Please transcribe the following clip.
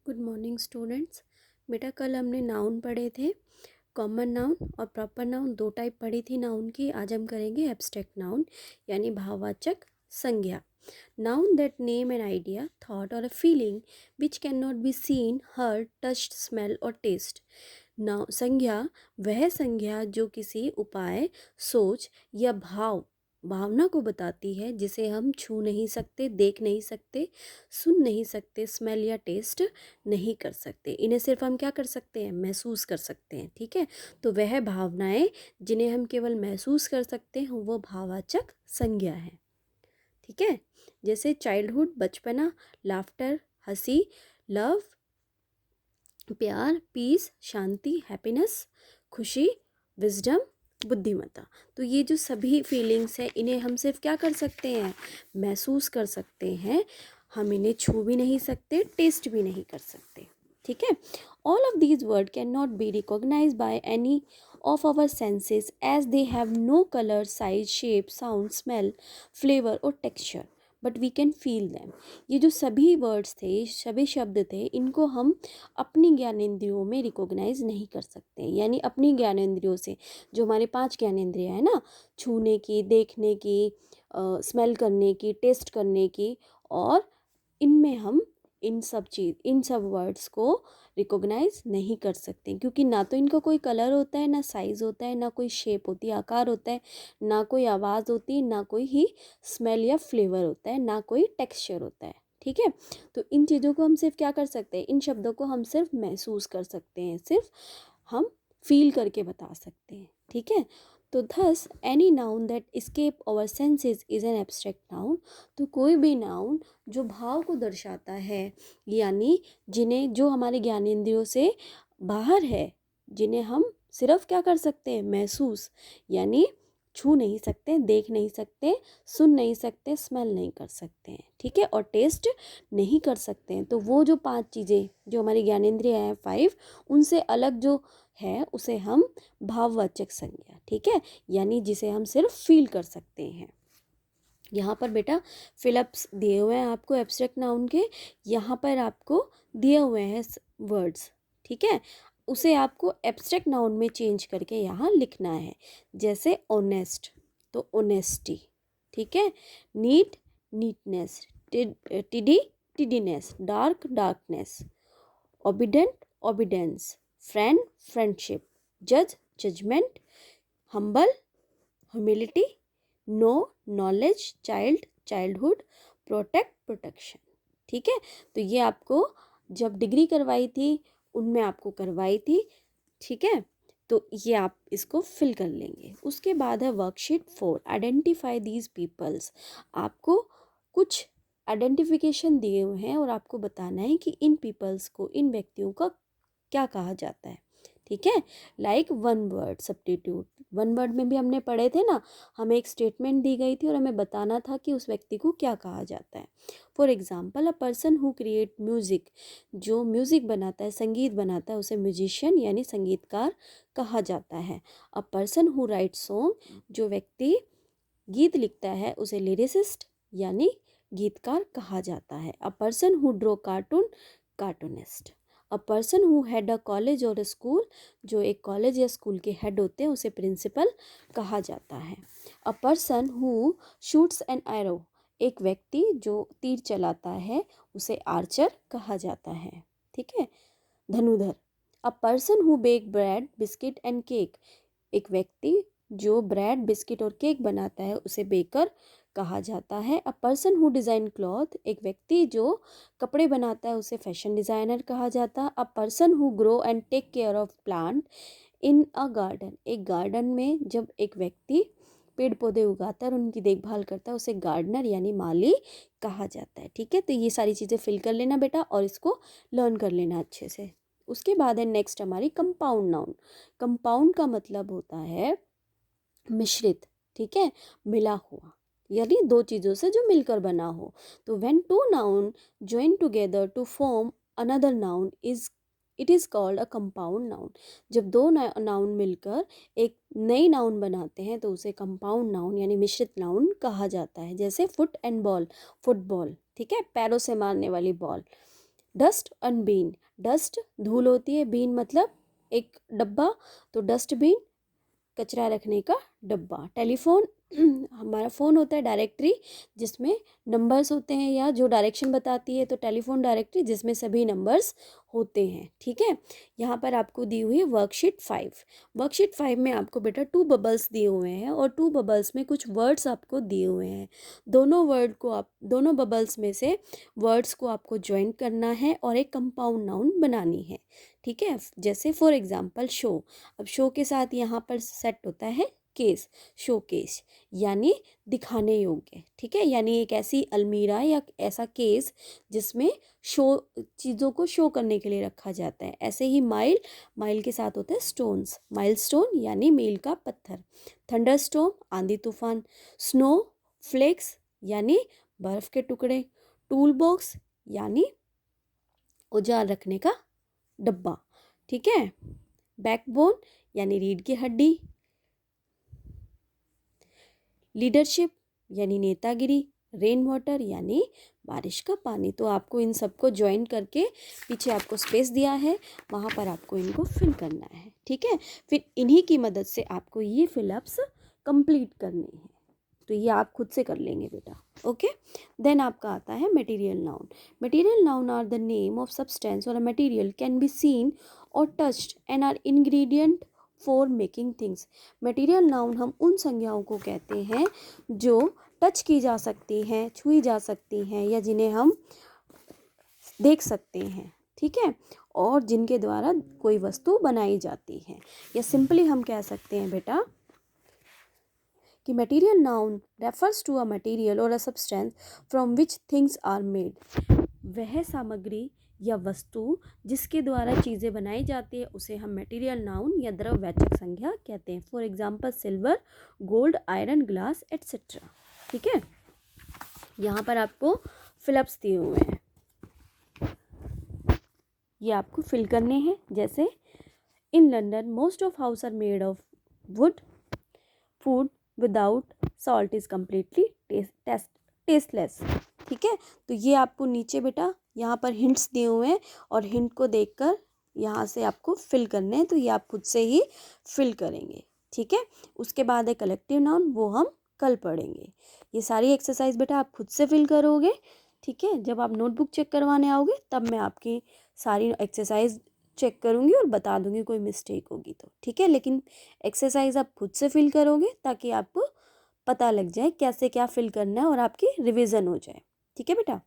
Good morning students. बेटा कल हमने नाउन पढ़े थे, कॉमन नाउन और प्रॉपर नाउन, दो टाइप पढ़ी थी नाउन की। आज हम करेंगे एब्स्ट्रैक्ट नाउन यानी भाववाचक संज्ञा। Noun that name an idea, thought और a feeling which can not be seen, heard, touched, smell और टेस्ट। नाउ संज्ञा वह संज्ञा जो किसी उपाय, सोच या भावना को बताती है जिसे हम छू नहीं सकते, देख नहीं सकते, सुन नहीं सकते, स्मेल या टेस्ट नहीं कर सकते। इन्हें सिर्फ हम क्या कर सकते हैं? महसूस कर सकते हैं। ठीक है, तो वह भावनाएं जिन्हें हम केवल महसूस कर सकते हैं वो भाववाचक संज्ञा है। ठीक है, जैसे चाइल्डहुड बचपना, लाफ्टर हंसी, लव प्यार, पीस शांति, हैप्पीनेस खुशी, विजडम बुद्धिमत्ता। तो ये जो सभी फीलिंग्स हैं इन्हें हम सिर्फ क्या कर सकते हैं? महसूस कर सकते हैं। हम इन्हें छू भी नहीं सकते, टेस्ट भी नहीं कर सकते। ठीक है, all of these word can not be recognise by any of our senses as they have no colour, size, shape, sound, smell, flavour और texture, but we can feel them. ये जो सभी वर्ड्स थे, सभी शब्द थे, इनको हम अपनी ज्ञानेंद्रियों में रिकॉग्नाइज नहीं कर सकते। यानी अपनी ज्ञानेंद्रियों से, जो हमारे 5 ज्ञानेंद्रियाँ हैं ना, छूने की, देखने की, स्मेल करने की, टेस्ट करने की, और इनमें हम इन सब वर्ड्स को रिकॉग्नाइज नहीं कर सकते, क्योंकि ना तो इनका कोई कलर होता है, ना साइज़ होता है, ना कोई शेप होती है, आकार होता है, ना कोई आवाज़ होती है, ना कोई ही स्मेल या फ्लेवर होता है, ना कोई टेक्सचर होता है। ठीक है, तो इन चीज़ों को हम सिर्फ क्या कर सकते हैं? इन शब्दों को हम सिर्फ महसूस कर सकते हैं, सिर्फ हम फील करके बता सकते हैं। ठीक है, तो thus any noun that escape our senses is an abstract noun। तो कोई भी नाउन जो भाव को दर्शाता है, यानी जिन्हें, जो हमारे ज्ञानेंद्रियों से बाहर है, जिन्हें हम सिर्फ क्या कर सकते हैं? महसूस, यानी छू नहीं सकते, देख नहीं सकते, सुन नहीं सकते, स्मेल नहीं कर सकते हैं। ठीक है, और टेस्ट नहीं कर सकते हैं। तो वो जो 5 चीज़ें जो हमारी ज्ञानेंद्रिय हैं 5, उनसे अलग जो है उसे हम भाववाचक संज्ञा, ठीक है, यानी जिसे हम सिर्फ फील कर सकते हैं। यहाँ पर बेटा फिलअप्स दिए हुए हैं आपको एब्स्ट्रैक्ट नाउन के, यहाँ पर आपको दिए हुए हैं वर्ड्स। ठीक है, उसे आपको एब्स्ट्रैक्ट नाउन में चेंज करके यहाँ लिखना है। जैसे ऑनेस्ट, तो ऑनेस्टी। ठीक है, neat, neatness, tidy, tidiness, dark, darkness, obedient, obedience, friend, friendship, जज, judgement, humble, humility, know, knowledge, child, childhood, protect, protection. ठीक है, तो ये आपको जब डिग्री करवाई थी उनमें आपको करवाई थी। ठीक है, तो ये आप इसको फिल कर लेंगे। उसके बाद है वर्कशीट 4, आइडेंटिफाई दीज पीपल्स। आपको कुछ आइडेंटिफिकेशन दिए हुए हैं और आपको बताना है कि इन पीपल्स को, इन व्यक्तियों का क्या कहा जाता है। ठीक है, like one word substitute. One word में भी हमने पढ़े थे ना, हमें एक स्टेटमेंट दी गई थी और हमें बताना था कि उस व्यक्ति को क्या कहा जाता है। For example, a person who create music, जो म्यूजिक बनाता है, संगीत बनाता है, उसे म्यूजिशियन यानी संगीतकार कहा जाता है। A person who right song, जो व्यक्ति गीत लिखता है उसे लिरिसिस्ट यानी गीतकार कहा जाता है। A person who draw cartoon, cartoonist. A person who had a college और स्कूल, जो एक कॉलेज या स्कूल के हेड होते हैं उसे प्रिंसिपल कहा जाता है। A person who shoots an arrow, एक व्यक्ति जो तीर चलाता है उसे आर्चर कहा जाता है। ठीक है, धनुधर। A person who bake bread, biscuit and cake, एक व्यक्ति जो ब्रेड, बिस्किट और केक बनाता है उसे बेकर कहा जाता है। A person who design cloth, एक व्यक्ति जो कपड़े बनाता है उसे फैशन डिज़ाइनर कहा जाता है। A person who grow and take care of plant in a garden, एक गार्डन में जब एक व्यक्ति पेड़ पौधे उगाता है और उनकी देखभाल करता है उसे गार्डनर यानी माली कहा जाता है। ठीक है, तो ये सारी चीज़ें फिल कर लेना बेटा और इसको लर्न कर लेना अच्छे से। उसके बाद है नेक्स्ट हमारी कंपाउंड नाउन। कंपाउंड का मतलब होता है मिश्रित। ठीक है, मिला हुआ, यानी दो चीज़ों से जो मिलकर बना हो। तो when two noun join together to form another noun is, it is called a compound noun. जब दो नाउन मिलकर एक नई नाउन बनाते हैं तो उसे कंपाउंड नाउन यानी मिश्रित नाउन कहा जाता है। जैसे फुट एंड बॉल, फुटबॉल। ठीक है, पैरों से मारने वाली ball. Dust and bean, dust धूल होती है, बीन मतलब एक डब्बा, तो डस्टबिन कचरा रखने का डब्बा। टेलीफोन हमारा फ़ोन होता है डायरेक्टरी जिसमें नंबर्स होते हैं, या जो डायरेक्शन बताती है तो टेलीफोन डायरेक्टरी जिसमें सभी नंबर्स होते हैं। ठीक है, यहाँ पर आपको दी हुई है वर्कशीट 5। वर्कशीट 5 में आपको बेटा 2 बबल्स दिए हुए हैं और 2 बबल्स में कुछ वर्ड्स आपको दिए हुए हैं। दोनों बबल्स में से वर्ड्स को आपको ज्वाइन करना है और एक कंपाउंड नाउन बनानी है। ठीक है, जैसे फॉर एग्जांपल शो। अब शो के साथ यहाँ पर सेट होता है केस, शो केस यानी दिखाने योग्य। ठीक है, यानी एक ऐसी अलमीरा या ऐसा केस जिसमें शो चीज़ों को शो करने के लिए रखा जाता है। ऐसे ही माइल, माइल के साथ होता है स्टोन्स, माइल स्टोन यानी मील का पत्थर। थंडर स्टॉर्म आंधी तूफान। स्नो फ्लेक्स यानी बर्फ के टुकड़े। टूल बॉक्स यानी औजार रखने का डब्बा। ठीक है, बैकबोन यानी रीढ़ की हड्डी। लीडरशिप यानी नेतागिरी। रेन वाटर यानी बारिश का पानी। तो आपको इन सबको ज्वाइन करके पीछे आपको स्पेस दिया है, वहाँ पर आपको इनको फिल करना है। ठीक है, फिर इन्हीं की मदद से आपको ये फिलअप्स कंप्लीट करने हैं। तो ये आप खुद से कर लेंगे बेटा। ओके, देन आपका आता है material noun. Material noun are the name of substance और a material can be seen और touched and are ingredient for making things. Material noun हम उन संज्ञाओं को कहते हैं जो टच की जा सकती हैं, छुई जा सकती हैं, या जिन्हें हम देख सकते हैं। ठीक है, और जिनके द्वारा कोई वस्तु बनाई जाती है। या सिंपली हम कह सकते हैं बेटा कि material noun refers to a material और a substance from which things are made. वह सामग्री या वस्तु जिसके द्वारा चीज़ें बनाई जाती है उसे हम मटेरियल नाउन या द्रव्यवाचक संज्ञा कहते हैं। For example silver, gold, iron, glass etcetera. ठीक है, यहाँ पर आपको फिलअप्स दिए हुए हैं, ये आपको फिल करने हैं। जैसे in London most of house are made of wood. Food without salt is completely tasteless. ठीक है, तो ये आपको नीचे बेटा यहाँ पर हिंट्स दिए हुए हैं और हिंट को देखकर यहाँ से आपको फिल करने हैं, तो ये आप खुद से ही फिल करेंगे। ठीक है, उसके बाद है कलेक्टिव नाउन, वो हम कल पढ़ेंगे। ये सारी एक्सरसाइज बेटा आप खुद से फिल करोगे। ठीक है, जब आप नोटबुक चेक करवाने आओगे तब मैं आपकी सारी एक्सरसाइज चेक करूँगी और बता दूँगी कोई मिस्टेक होगी तो। ठीक है, लेकिन एक्सरसाइज आप खुद से फिल करोगे ताकि आपको पता लग जाए कैसे क्या फिल करना है और आपकी रिवीजन हो जाए। ठीक है बेटा।